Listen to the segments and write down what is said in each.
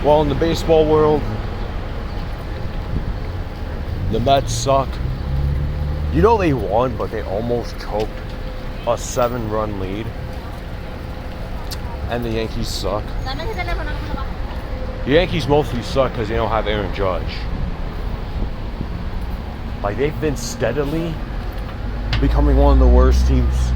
Well, in the baseball world, the Mets suck. You know they won, but they almost choked a 7-run lead. And the Yankees suck. The Yankees mostly suck because they don't have Aaron Judge. Like, they've been steadily becoming one of the worst teams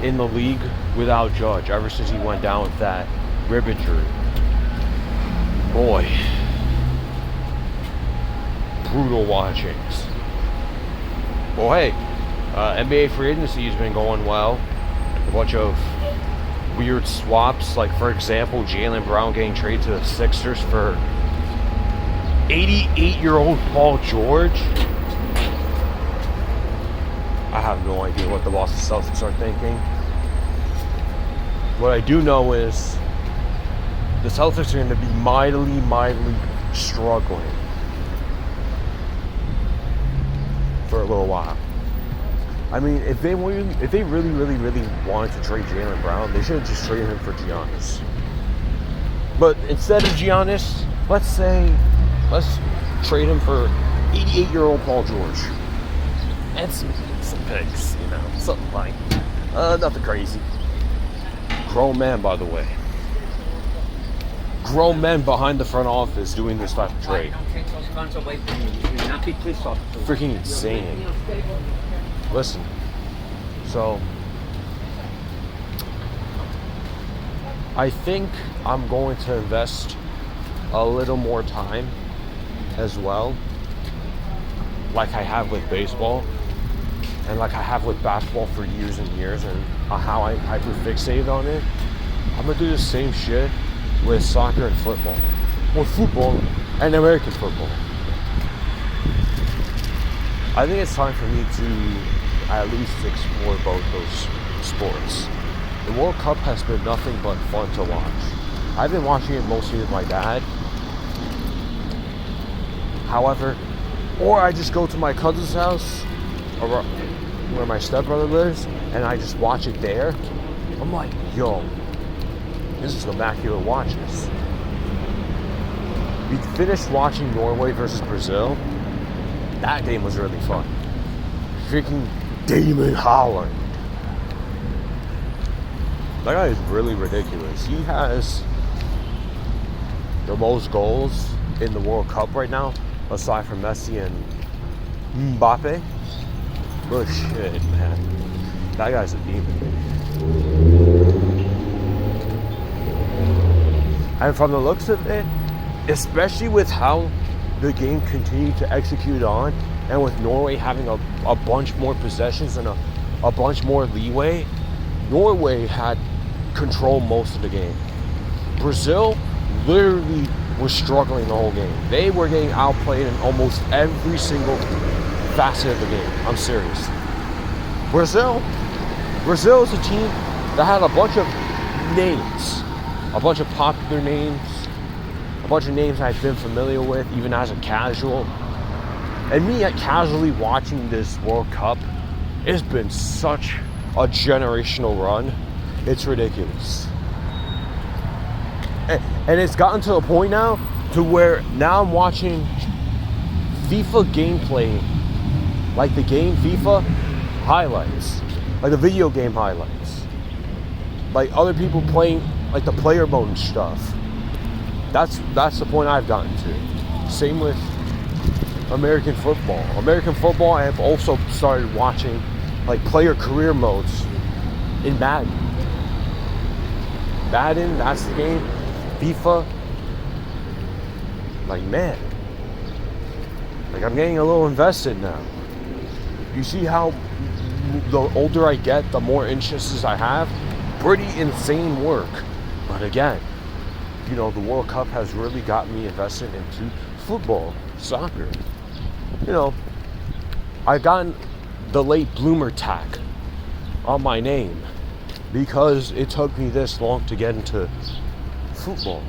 in the league without Judge ever since he went down with that rib injury. Boy. Brutal watchings. Well, hey, NBA free agency has been going well. A bunch of weird swaps, like for example, Jaylen Brown getting traded to the Sixers for 88-year-old Paul George. I have no idea what the Boston Celtics are thinking. What I do know is the Celtics are going to be mightily struggling for a little while. I mean, if they really wanted to trade Jaylen Brown, they should have just traded him for Giannis. But instead of Giannis, let's trade him for 88-year-old Paul George. And some picks, you know, something like nothing crazy. Grown man, by the way. Grown men behind the front office doing this type of trade. Freaking insane. Listen, so I think I'm going to invest a little more time as well, like I have with baseball and like I have with basketball for years and years, and how I hyper-fixated on it. I'm going to do the same shit with soccer and football. Well, football and American football. I think it's time for me to at least explore both those sports. The World Cup has been nothing but fun to watch. I've been watching it mostly with my dad. However, or I just go to my cousin's house, or where my stepbrother lives, and I just watch it there. I'm like, yo, this is immaculate watches. We finished watching Norway versus Brazil. That game was really fun. Freaking Damon Holland. That guy is really ridiculous. He has the most goals in the World Cup right now, aside from Messi and Mbappe. But shit, man. That guy's a demon. And from the looks of it, especially with how the game continued to execute on, and with Norway having a bunch more possessions and a bunch more leeway, Norway had control most of the game. Brazil literally was struggling the whole game. They were getting outplayed in almost every single facet of the game. I'm serious. Brazil is a team that had a bunch of names, a bunch of popular names, a bunch of names I've been familiar with, even as a casual. And me casually watching this World Cup, it's been such a generational run. It's ridiculous. And it's gotten to a point now to where now I'm watching FIFA gameplay, like the game FIFA highlights, like the video game highlights, like other people playing like the player mode and stuff. That's the point I've gotten to. Same with American football. American football, I have also started watching like player career modes in Madden. Madden, that's the game. FIFA, like man, like I'm getting a little invested now. You see how the older I get, the more interests I have. Pretty insane work. But again, you know, the World Cup has really got me invested into football, soccer. You know, I've gotten the late bloomer tag on my name because it took me this long to get into football.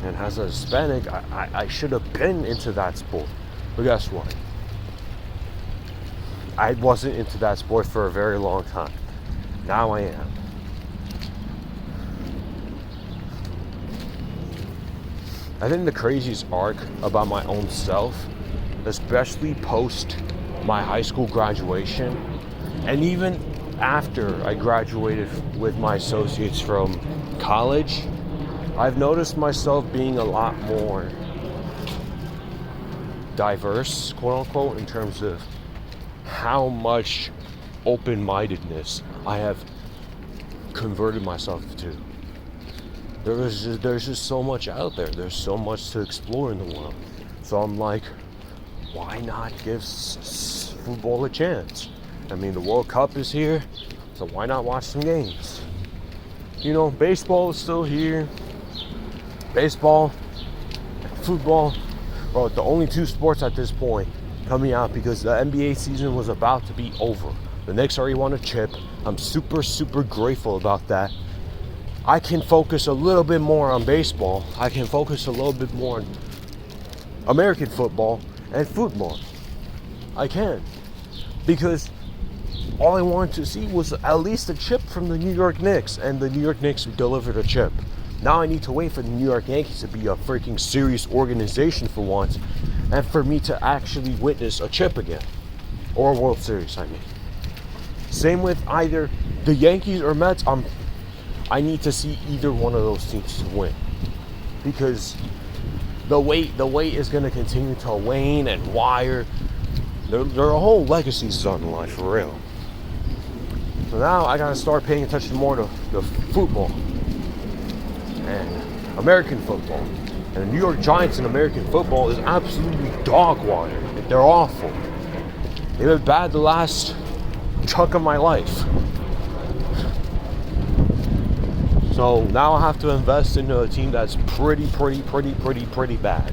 And as a Hispanic, I should have been into that sport. But guess what? I wasn't into that sport for a very long time. Now I am. I think the craziest arc about my own self, especially post my high school graduation, and even after I graduated with my associates from college, I've noticed myself being a lot more diverse, quote unquote, in terms of how much open-mindedness I have converted myself to. There's just so much out there. There's so much to explore in the world. So I'm like, why not give football a chance? I mean, the World Cup is here, so why not watch some games? You know, baseball is still here. Baseball, football, well, the only two sports at this point coming out because the NBA season was about to be over. The Knicks already won a chip. I'm super, super grateful about that. I can focus a little bit more on baseball. I can focus a little bit more on American football and football. I can. Because all I wanted to see was at least a chip from the New York Knicks, and the New York Knicks delivered a chip. Now I need to wait for the New York Yankees to be a freaking serious organization for once, and for me to actually witness a chip again. Or a World Series, I mean. Same with either the Yankees or Mets. I need to see either one of those teams to win. Because the wait is going to continue to wane and wire. Their whole legacy is on the line, for real. So now I got to start paying attention more to the football and American football. And the New York Giants in American football is absolutely dog water. They're awful. They've been bad the last chunk of my life. So now I have to invest into a team that's pretty bad.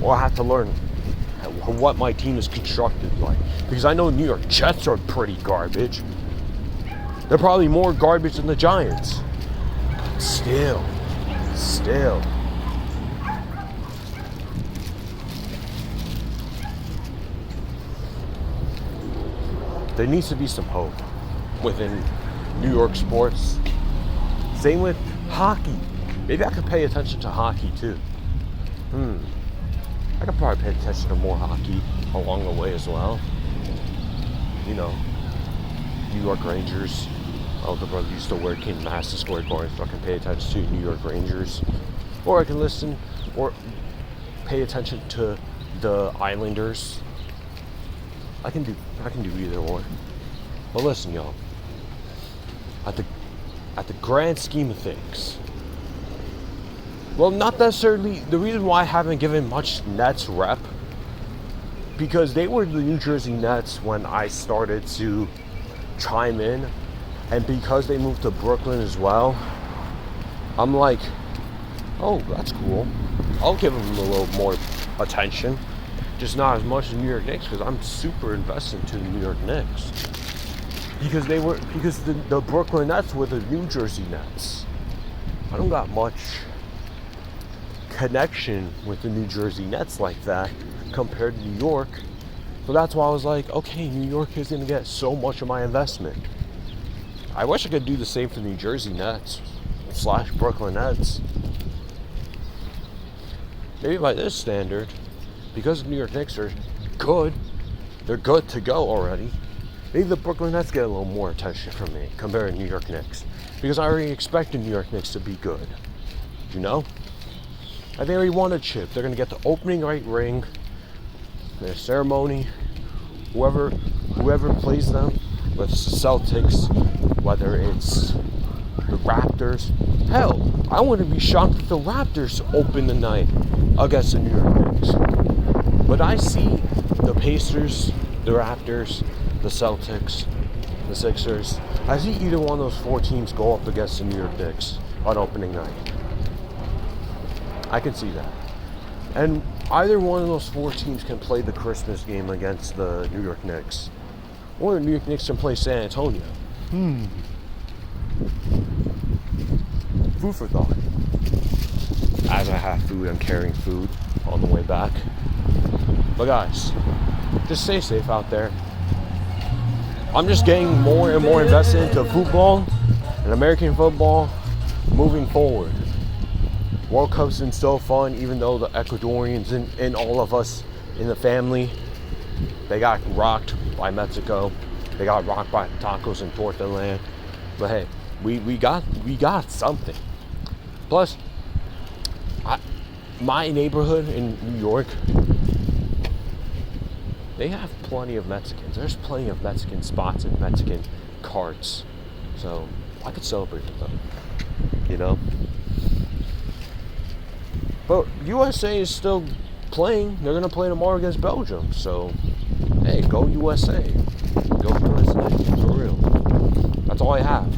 Or I have to learn what my team is constructed like. Because I know New York Jets are pretty garbage. They're probably more garbage than the Giants. Still. There needs to be some hope within New York sports. Same with hockey. Maybe I could pay attention to hockey too. I could probably pay attention to more hockey along the way as well. You know, New York Rangers. My older brother used to work in Madison Square Garden, so I can pay attention to New York Rangers. Or I can listen or pay attention to the Islanders. I can do either one. But listen, y'all. At the grand scheme of things, well, not necessarily. The reason why I haven't given much Nets rep, because they were the New Jersey Nets when I started to chime in, and because they moved to Brooklyn as well, I'm like, oh, that's cool. I'll give them a little more attention, just not as much as New York Knicks, because I'm super invested into the New York Knicks. Because the Brooklyn Nets were the New Jersey Nets. I don't got much connection with the New Jersey Nets like that compared to New York. So that's why I was like, okay, New York is going to get so much of my investment. I wish I could do the same for New Jersey Nets / Brooklyn Nets. Maybe by this standard, because the New York Knicks are good, they're good to go already. Maybe the Brooklyn Nets get a little more attention from me compared to New York Knicks. Because I already expect the New York Knicks to be good. You know? I think they already won a chip. They're going to get the opening night ring, their ceremony, whoever plays them, whether it's the Celtics, whether it's the Raptors. Hell, I wouldn't be shocked if the Raptors open the night against the New York Knicks. But I see the Pacers, the Raptors, the Celtics, the Sixers. I see either one of those four teams go up against the New York Knicks on opening night. I can see that. And either one of those four teams can play the Christmas game against the New York Knicks. Or the New York Knicks can play San Antonio. Food for thought. As I have food, I'm carrying food on the way back. But guys, just stay safe out there. I'm just getting more and more invested into football and American football moving forward. World Cup's been so fun, even though the Ecuadorians and all of us in the family, they got rocked by Mexico. They got rocked by Tacos in Portland. But hey, we got something. Plus, my neighborhood in New York, they have plenty of Mexicans. There's plenty of Mexican spots and Mexican carts. So I could celebrate with them, you know? But USA is still playing. They're going to play tomorrow against Belgium. So, hey, go USA. Go USA, for real. That's all I have.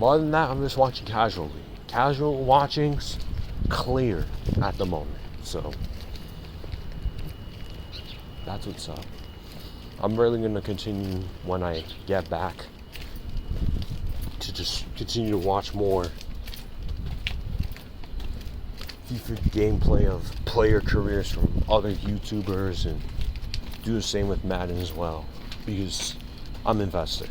But other than that, I'm just watching casually. Casual watching's clear at the moment. So, that's what's up. I'm really going to continue when I get back to just continue to watch more FIFA gameplay of player careers from other YouTubers and do the same with Madden as well, because I'm invested.